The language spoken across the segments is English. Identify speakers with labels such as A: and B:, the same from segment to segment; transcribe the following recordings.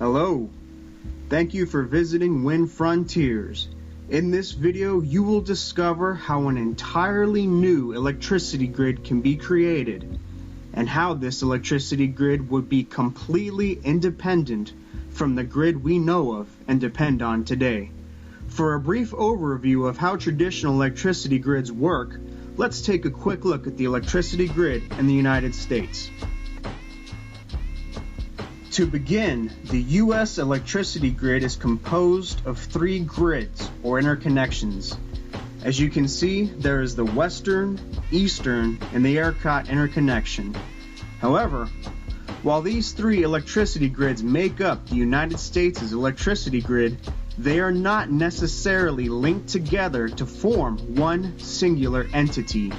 A: Hello, thank you for visiting Wind Frontiers. In this video, you will discover how an entirely new electricity grid can be created, and how this electricity grid would be completely independent from the grid we know of and depend on today. For a brief overview of how traditional electricity grids work, let's take a quick look at the electricity grid in the United States. To begin, the U.S. electricity grid is composed of three grids, or interconnections. As you can see, there is the Western, Eastern, and the ERCOT interconnection. However, while these three electricity grids make up the United States' electricity grid, they are not necessarily linked together to form one singular entity.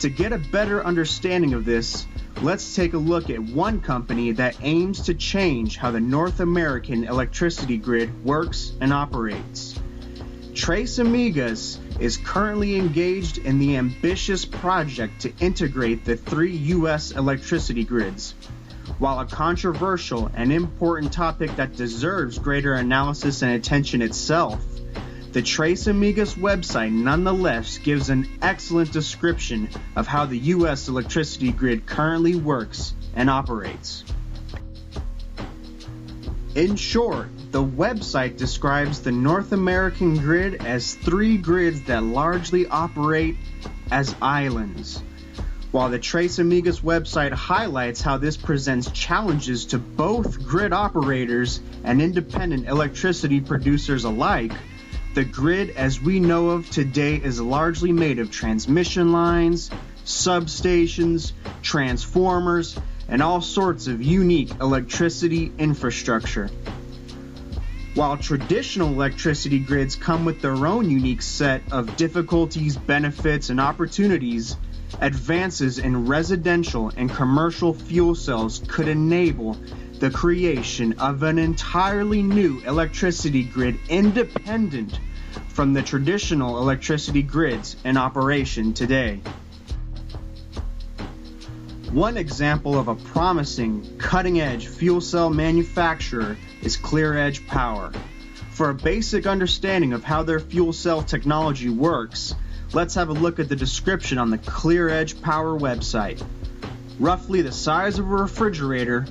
A: To get a better understanding of this, let's take a look at one company that aims to change how the North American electricity grid works and operates. Tres Amigas is currently engaged in the ambitious project to integrate the three U.S. electricity grids. While a controversial and important topic that deserves greater analysis and attention itself, the Tres Amigas website nonetheless gives an excellent description of how the U.S. electricity grid currently works and operates. In short, the website describes the North American grid as three grids that largely operate as islands. While the Tres Amigas website highlights how this presents challenges to both grid operators and independent electricity producers alike, the grid as we know of today is largely made of transmission lines, substations, transformers, and all sorts of unique electricity infrastructure. While traditional electricity grids come with their own unique set of difficulties, benefits, and opportunities, advances in residential and commercial fuel cells could enable the creation of an entirely new electricity grid independent from the traditional electricity grids in operation today. One example of a promising, cutting-edge fuel cell manufacturer is ClearEdge Power. For a basic understanding of how their fuel cell technology works, let's have a look at the description on the ClearEdge Power website. Roughly the size of a refrigerator,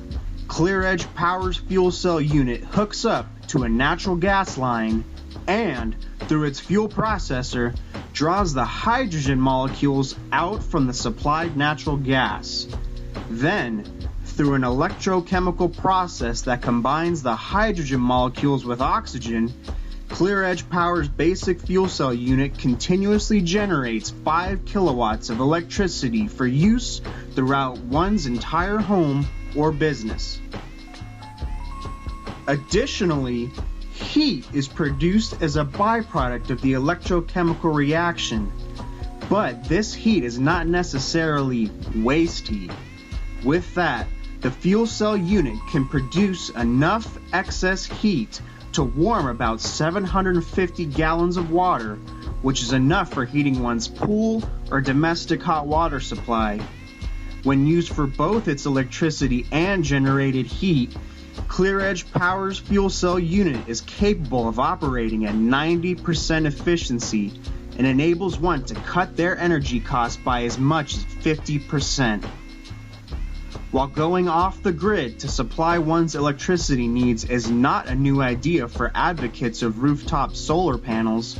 A: ClearEdge Power's fuel cell unit hooks up to a natural gas line and, through its fuel processor, draws the hydrogen molecules out from the supplied natural gas. Then, through an electrochemical process that combines the hydrogen molecules with oxygen, ClearEdge Power's basic fuel cell unit continuously generates 5 kilowatts of electricity for use throughout one's entire home or business. Additionally, heat is produced as a byproduct of the electrochemical reaction, but this heat is not necessarily waste heat. With that, the fuel cell unit can produce enough excess heat to warm about 750 gallons of water, which is enough for heating one's pool or domestic hot water supply. When used for both its electricity and generated heat, ClearEdge Power's fuel cell unit is capable of operating at 90% efficiency and enables one to cut their energy costs by as much as 50%. While going off the grid to supply one's electricity needs is not a new idea for advocates of rooftop solar panels,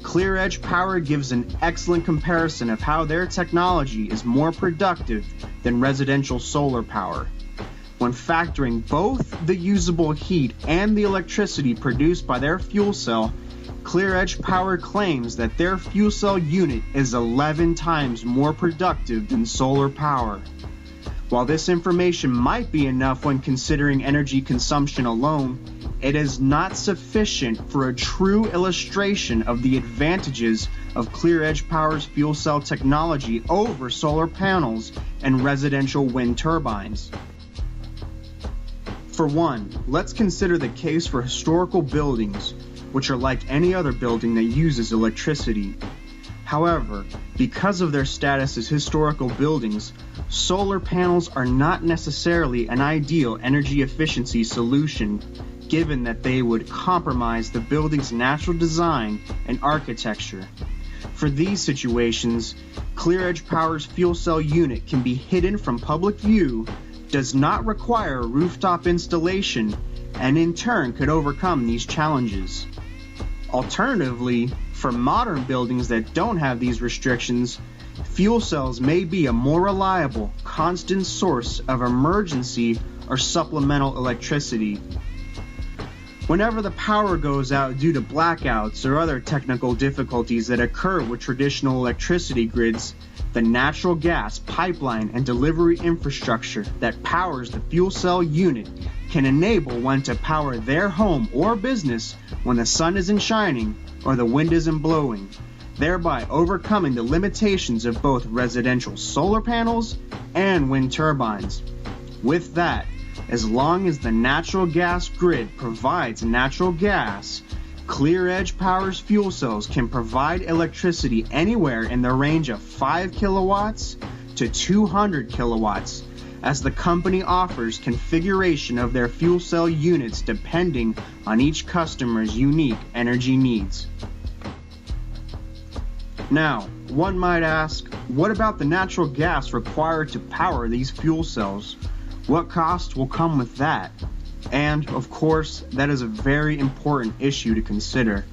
A: ClearEdge Power gives an excellent comparison of how their technology is more productive than residential solar power. When factoring both the usable heat and the electricity produced by their fuel cell, ClearEdge Power claims that their fuel cell unit is 11 times more productive than solar power. While this information might be enough when considering energy consumption alone, it is not sufficient for a true illustration of the advantages of ClearEdge Power's fuel cell technology over solar panels and residential wind turbines. For one, let's consider the case for historical buildings, which are like any other building that uses electricity. However, because of their status as historical buildings, solar panels are not necessarily an ideal energy efficiency solution, given that they would compromise the building's natural design and architecture. For these situations, ClearEdge Power's fuel cell unit can be hidden from public view, does not require a rooftop installation, and in turn could overcome these challenges. Alternatively, for modern buildings that don't have these restrictions, fuel cells may be a more reliable, constant source of emergency or supplemental electricity. Whenever the power goes out due to blackouts or other technical difficulties that occur with traditional electricity grids, the natural gas pipeline and delivery infrastructure that powers the fuel cell unit can enable one to power their home or business when the sun isn't shining or the wind isn't blowing, thereby overcoming the limitations of both residential solar panels and wind turbines. With that, as long as the natural gas grid provides natural gas, ClearEdge Power's fuel cells can provide electricity anywhere in the range of 5 kilowatts to 200 kilowatts, as the company offers configuration of their fuel cell units depending on each customer's unique energy needs. Now, one might ask, what about the natural gas required to power these fuel cells? What costs will come with that? And, of course, that is a very important issue to consider.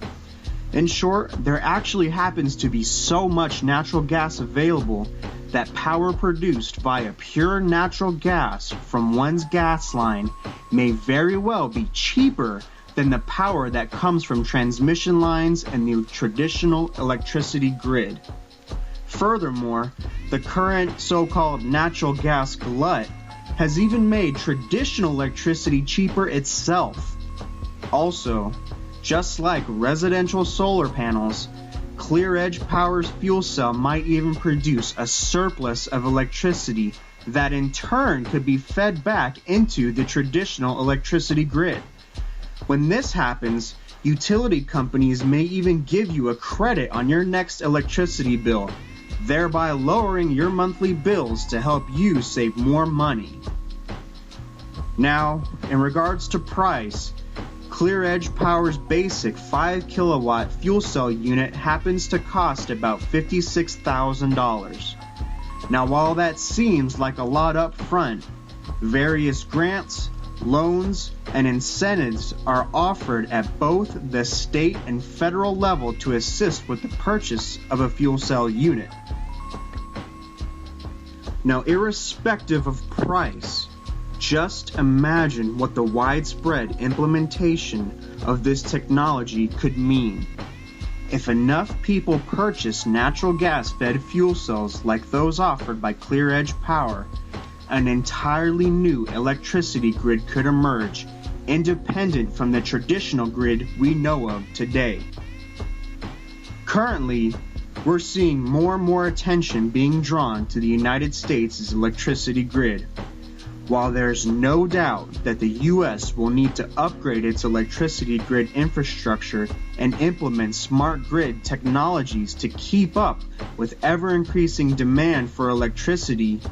A: In short, there actually happens to be so much natural gas available that power produced via pure natural gas from one's gas line may very well be cheaper than the power that comes from transmission lines and the traditional electricity grid. Furthermore, the current so-called natural gas glut has even made traditional electricity cheaper itself. Also, just like residential solar panels, ClearEdge Power's fuel cell might even produce a surplus of electricity that in turn could be fed back into the traditional electricity grid. When this happens, utility companies may even give you a credit on your next electricity bill, thereby lowering your monthly bills to help you save more money. Now, in regards to price, ClearEdge Power's basic 5 kilowatt fuel cell unit happens to cost about $56,000. Now, while that seems like a lot up front, various grants, loans, and incentives are offered at both the state and federal level to assist with the purchase of a fuel cell unit. Now, irrespective of price, just imagine what the widespread implementation of this technology could mean. If enough people purchase natural gas-fed fuel cells like those offered by ClearEdge Power, an entirely new electricity grid could emerge, independent from the traditional grid we know of today. Currently, we're seeing more and more attention being drawn to the United States' electricity grid. While there's no doubt that the U.S. will need to upgrade its electricity grid infrastructure and implement smart grid technologies to keep up with ever-increasing demand for electricity,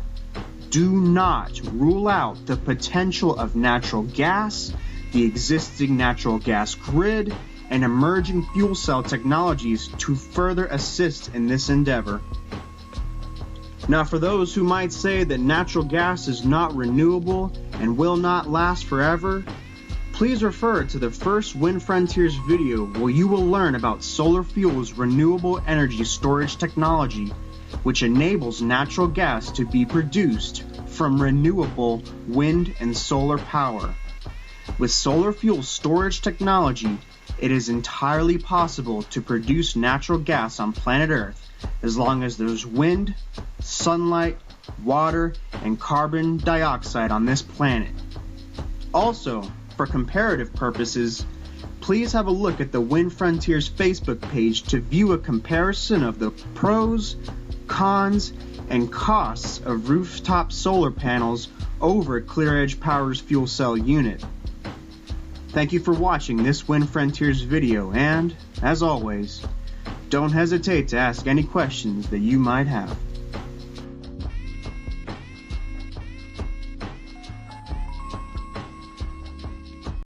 A: do not rule out the potential of natural gas, the existing natural gas grid, and emerging fuel cell technologies to further assist in this endeavor. Now, for those who might say that natural gas is not renewable and will not last forever, please refer to the first Wind Frontiers video where you will learn about Solar Fuel's renewable energy storage technology, which enables natural gas to be produced from renewable wind and solar power. With Solar Fuel's storage technology, it is entirely possible to produce natural gas on planet Earth as long as there's wind, sunlight, water, and carbon dioxide on this planet. Also, for comparative purposes, please have a look at the Wind Frontiers Facebook page to view a comparison of the pros, cons, and costs of rooftop solar panels over at ClearEdge Power's fuel cell unit. Thank you for watching this Wind Frontiers video, and, as always, Don't hesitate to ask any questions that you might have.